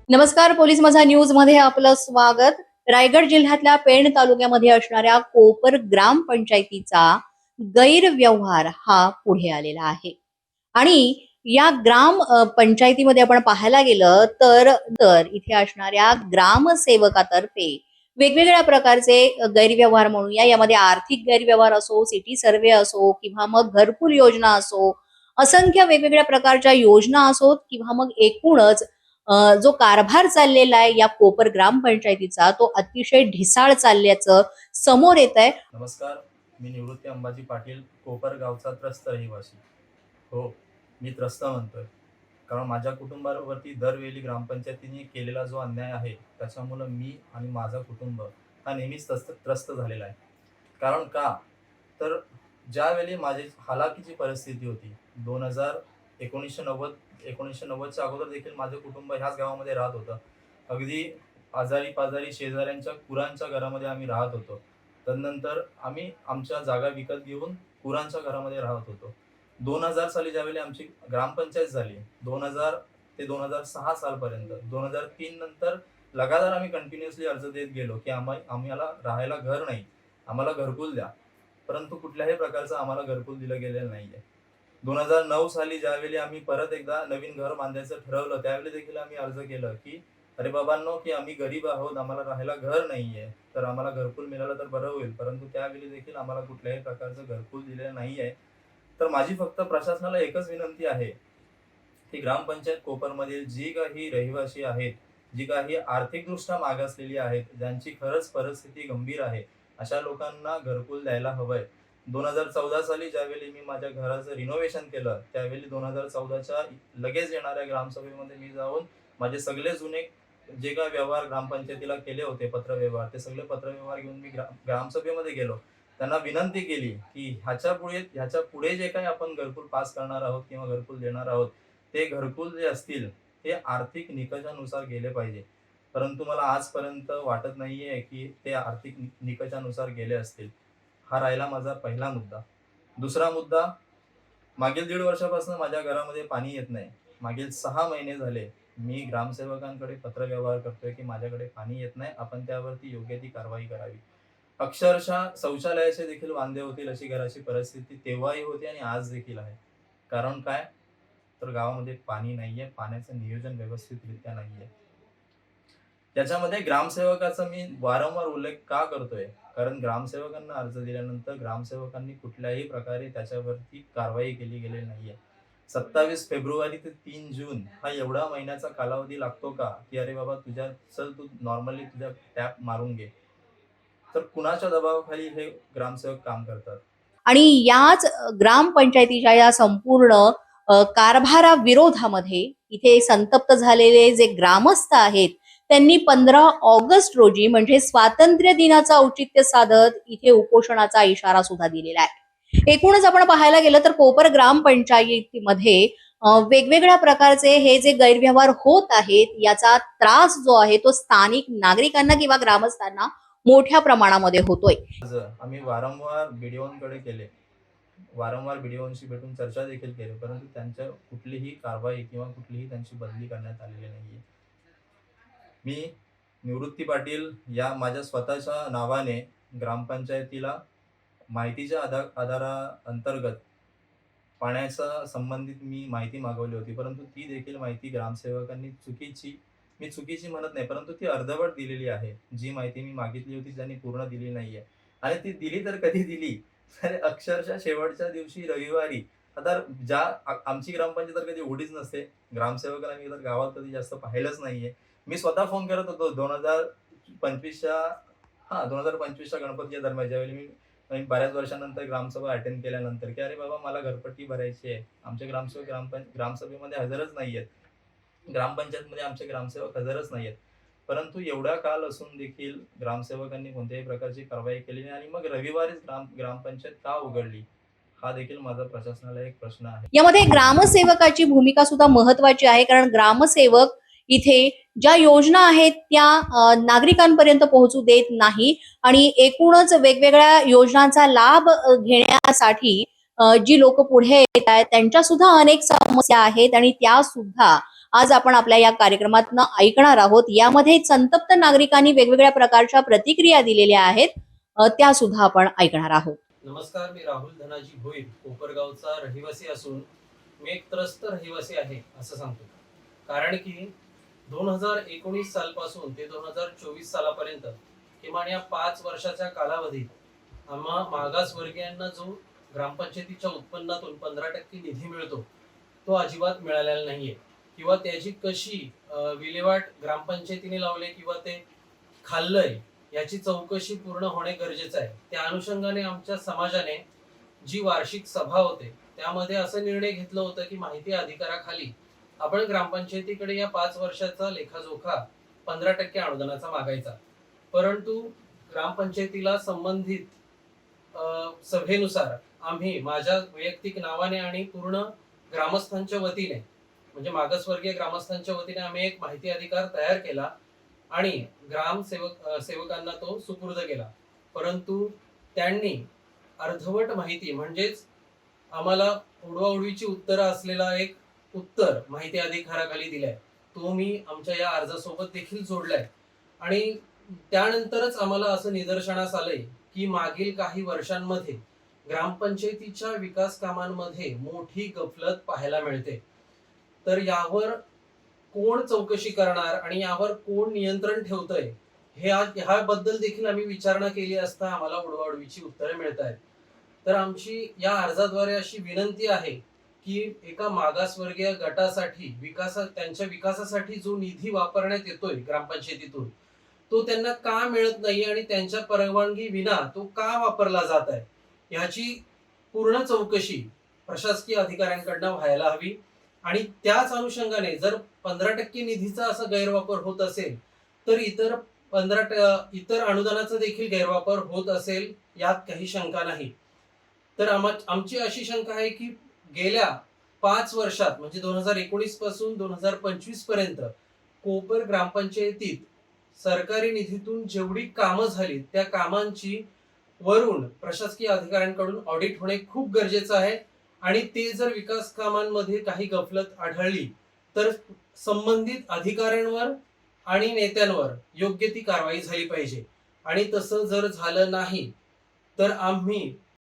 नमस्कार, पोलीस माझा न्यूज मध्ये आपलं स्वागत। रायगड जिल्ह्यातल्या पेण तालुक्यामध्ये असणाऱ्या कोपर ग्रामपंचायतीचा गैरव्यवहार हा पुढे आलेला आहे आणि या पंचायतीमध्ये आपण पाहायला गेलं तर इथे असणाऱ्या ग्रामसेवकातर्फे वेगवेगळ्या प्रकारचे गैरव्यवहार म्हणूया, यामध्ये आर्थिक गैरव्यवहार असो, सिटी सर्वे असो किंवा मग घरकुल योजना असो, असंख्य वेगवेगळ्या प्रकारच्या योजना असोत किंवा मग एकूणच जो कारभार चाललेला आहे या कोपर ग्रामपंचायतीचा तो अतिशय ढिसाळ चालल्याचं समोर येत आहे। नमस्कार, मी निवृत्ती अंबाजी पाटील, कोपर गावचा त्रस्त रहिवासी। हो, मी त्रस्त म्हणतोय कारण माझ्या कुटुंबावरती दरवेळी ग्रामपंचायतीने केलेला जो अन्याय आहे त्याच्यामुळे मी आणि माझा कुटुंब हा नेहमीच त्रस्त झालेला आहे। कारण का तर ज्यावेळी माझी हालाकीची परिस्थिती होती 1990च्या अगोदर देखील माझं कुटुंब ह्याच गावामध्ये राहत होतं। अगदी आजारी पाजारी शेजाऱ्यांच्या कुरांच्या घरामध्ये आम्ही राहत होतो। तदनंतर आम्ही आमच्या जागा विकत घेऊन कुरांच्या घरामध्ये राहत होतो। 2000 साली ज्यावेळी आमची ग्रामपंचायत झाली, 2000 ते 2006 सालपर्यंत, 2003 नंतर लगातार आम्ही कंटिन्युअसली अर्ज देत गेलो की आम्हाला राहायला घर नाही, आम्हाला घरकुल द्या, परंतु कुठल्याही प्रकारचं आम्हाला घरकुल दिलं गेलेलं नाहीये। 2009 साली ज्यावेळी आम्ही परत एकदा नवीन घर बांधायचं ठरवलं त्यावेळी देखील आम्ही अर्ज केलं की अरे बाबांनो, की आम्ही गरीब आहोत, आम्हाला राहायला घर नाहीये, तर आम्हाला घरकुल मिळालं तर बरं होईल, परंतु त्यावेळी देखील आम्हाला कुठल्याही प्रकारचं घरकुल दिलेलं नाहीये। तर माझी फक्त प्रशासनाला एकच विनंती आहे की ग्रामपंचायत कोपरमधील जी काही रहिवासी आहेत, जी काही आर्थिकदृष्ट्या मागासलेली आहेत, ज्यांची खरंच परिस्थिती गंभीर आहे, अशा लोकांना घरकुल द्यायला हवंय। 2014 साली ज्यावेळी मी माझ्या घराचं रिनोव्हेशन केलं त्यावेळी 2014च्या लगेच येणाऱ्या ग्रामसभेमध्ये मी जाऊन माझे सगळे जुने जे काही व्यवहार ग्रामपंचायतीला केले होते, पत्रव्यवहार, ते सगळे पत्रव्यवहार घेऊन मी ग्रामसभेमध्ये गेलो। त्यांना विनंती केली की ह्याच्या पुढे जे काही आपण घरकुल पास करणार आहोत किंवा घरकुल देणार आहोत, ते घरकुल जे असतील ते आर्थिक निकषानुसार गेले पाहिजे। परंतु मला आजपर्यंत वाटत नाहीये की ते आर्थिक निकषानुसार गेले असतील। हा राहिला माझा पहिला मुद्दा। दुसरा मुद्दा, मागील 1.5 वर्षापासून माझ्या घरामध्ये पाणी येत नाही। मागील 6 महिने झाले मी ग्रामसेवकांकडे पत्रव्यवहार करतोय की माझ्याकडे पाणी येत नाही, आपण त्यावरती योग्य ती कारवाई करावी। अक्षरशः शौचालयाचे देखील वांदे होतील अशी घराची परिस्थिती तेव्हाही होती आणि आज देखील आहे। कारण काय तर गावामध्ये पाणी नाहीये, पाण्याचं नियोजन व्यवस्थितरित्या नाहीये। त्याच्यामध्ये ग्रामसेवकाचा मी वारंवार उल्लेख का करतोय, कारण ग्रामसेवकांना अर्ज दिल्यानंतर ग्रामसेवकांनी कुठल्याही प्रकारे त्याच्यावरती कारवाई केली गेलेली नाहीये। 27 फेब्रुवारी ते 3 जून हा एवढा महिन्याचा कालावधी लागतो का की अरे बाबा चल तू नॉर्मली तुझ्या टॅप मारून घे, तर कुणाच्या दबावाखाली हे ग्रामसेवक काम करतात? आणि याच ग्रामपंचायतीच्या या संपूर्ण कारभाराविरोधामध्ये इथे संतप्त झालेले जे ग्रामस्थ आहेत त्यांनी 15 ऑगस्ट रोजी म्हणजे स्वातंत्र्य दिनाचा औचित्य साधत इथे उपोषणाचा इशारा सुद्धा दिलेला आहे। एकूणच आपण पाहायला गेलं तर कोपर ग्रामपंचायतीमध्ये वेगवेगळ्या प्रकारचे हे जे गैरव्यवहार होत आहेत याचा त्रास जो आहे तो स्थानिक नागरिकांना किंवा ग्रामस्थांना मोठ्या प्रमाणामध्ये होतोय। आम्ही वारंवार बीडीओंकडे केले, वारंवार बीडीओंशी भेटून चर्चा देखील केली, परंतु त्यांच्या कुठलीही कारवाई किंवा कुठलीही त्यांची बदली करण्यात आलेली नाहीये। मी निवृत्ती पाटील या माझ्या स्वतःच्या नावाने ग्रामपंचायतीला माहितीच्या आधारा अंतर्गत पाण्याच्या संबंधित मी माहिती मागवली होती, परंतु ती देखील माहिती ग्रामसेवकांनी मी चुकीची म्हणत नाही, परंतु ती अर्धवट दिलेली आहे। जी माहिती मी मागितली होती त्यांनी पूर्ण दिली नाहीये आणि ती दिली तर कधी दिली तर अक्षरशः शेवटच्या दिवशी रविवारी। आता आमची ग्रामपंचायत तर कधी उघडीच नसते, ग्रामसेवकांना मी तर गावात कधी जास्त पाहिलंच नाहीये। मी स्वतः फोन करत होतो 2025च्या गणपतीच्या दरम्यान, ज्यावेळी मी बऱ्याच वर्षानंतर ग्रामसभा अटेंड केल्यानंतर की अरे बाबा मला घरपट्टी भरायची आहे, आमचे ग्रामसेवक ग्रामसभेमध्ये हजरच नाहीयेत, ग्रामपंचायतमध्ये आमचे ग्रामसेवक हजरच नाहीयेत। परंतु एवढा काल असून देखील ग्रामसेवकांनी कोणत्याही प्रकारची कारवाई केली नाही आणि मग रविवारीच ग्रामपंचायत का उघडली, हा देखील माझा प्रशासनाला एक प्रश्न आहे। यामध्ये ग्रामसेवकाची भूमिका सुद्धा महत्वाची आहे, कारण ग्रामसेवक इथे ज्या योजना आहेत त्या नागरिकांपर्यंत पोहोचू देत नाही आणि एकूणच वेगवेगळ्या योजनांचा लाभ घेण्यासाठी जी लोक पुढे येत आहेत त्यांच्या सुद्धा अनेक समस्या आहेत आणि त्या सुद्धा आज आपण आपल्या या कार्यक्रमातनं ऐकणार आहोत. यामध्ये संतप्त नागरिकांनी वेगवेगळ्या प्रकारच्या प्रतिक्रिया दिलेल्या आहेत, त्या सुद्धा आपण ऐकणार आहोत. नमस्कार, मी राहुल धनाजी भोईर, कोपरगावचा रहिवासी असून मी एक त्रस्त रहिवासी आहे असं सांगतो. कारण की 2019 सालपासून ते 2024 सालापर्यंत किमान या 5 वर्षाच्या कालावधीत आम्हा मागासवर्गीयांना जो ग्रामपंचायतीच्या उत्पन्नातून 15% निधी मिळतो तो अजिबात मिळालेला नाहीये, किंवा त्याची कशी विल्हेवाट ग्रामपंचायतीने लावले किंवा ते खाल्लंय याची चौकशी पूर्ण होणे गरजेचं आहे. त्या अनुषंगाने आमच्या समाजाने जी वार्षिक सभा होते त्यामध्ये असं निर्णय घेतलं होतं की माहिती अधिकाराखाली आपण ग्रामपंचायतीकडे या 5 वर्षाचा लेखाजोखा 15% अनुदानाचा मागायचा. परंतु ग्रामपंचायतीला संबंधित सभेनुसार आम्ही माझ्या वैयक्तिक नावाने आणि पूर्ण ग्रामस्थांच्या वतीने म्हणजे मागासवर्गीय ग्रामस्थांच्या वतीने आम्ही एक माहिती अधिकार तयार केला आणि सेवकांना तो सुपूर्द केला. परंतु त्यांनी अर्धवट माहिती म्हणजेच आम्हाला उडवाउडवीची उत्तरं असलेला एक उत्तर माहिती अधिकाराखाली दिलाय, तो मी आमच्या या अर्जासोबत देखील जोडलाय. आणि त्यानंतरच आम्हाला असं निदर्शनास आलंय की मागील काही वर्षांमध्ये ग्रामपंचायतीच्या विकास कामांमध्ये मोठी गफलत पाहायला मिळते. तर यावर कोण चौकशी करणार आणि यावर कोण नियंत्रण ठेवतंय ह्याबद्दल देखील आम्ही विचारणा केली असता आम्हाला उडवाउडवीची उत्तरे मिळत आहेत. तर आमची या अर्जाद्वारे अशी विनंती आहे की एका मागासवर्गीय गटासाठी त्यांच्या विकासासाठी जो निधी वापरण्यात येतोय ग्रामपंचायतीतून तो त्यांना का मिळत नाही आणि त्यांच्या परवानगी विना तो का वापरला जात आहे ह्याची पूर्ण चौकशी प्रशासकीय अधिकाऱ्यांकडनं व्हायला हवी. आणि त्याच अनुषंगाने जर 15% निधीचा असा गैरवापर होत असेल तर इतर अनुदानाचा देखील गैरवापर होत असेल यात काही शंका नाही. तर आमची अशी शंका आहे की गेल्या 5 वर्षात म्हणजे 2019 पासून 2025 पर्यंत कोपर ग्रामपंचायतीत सरकारी निधीतून जेवढी कामं झाली त्या कामांची वरून प्रशासकीय अधिकाऱ्यांकडून ऑडिट होणे खूप गरजेचं आहे. आणि ते जर विकास कामांमध्ये काही गफलत आढळली तर संबंधित अधिकाऱ्यांवर आणि नेत्यांवर योग्य ती कारवाई झाली पाहिजे. आणि तसं जर झालं नाही तर आम्ही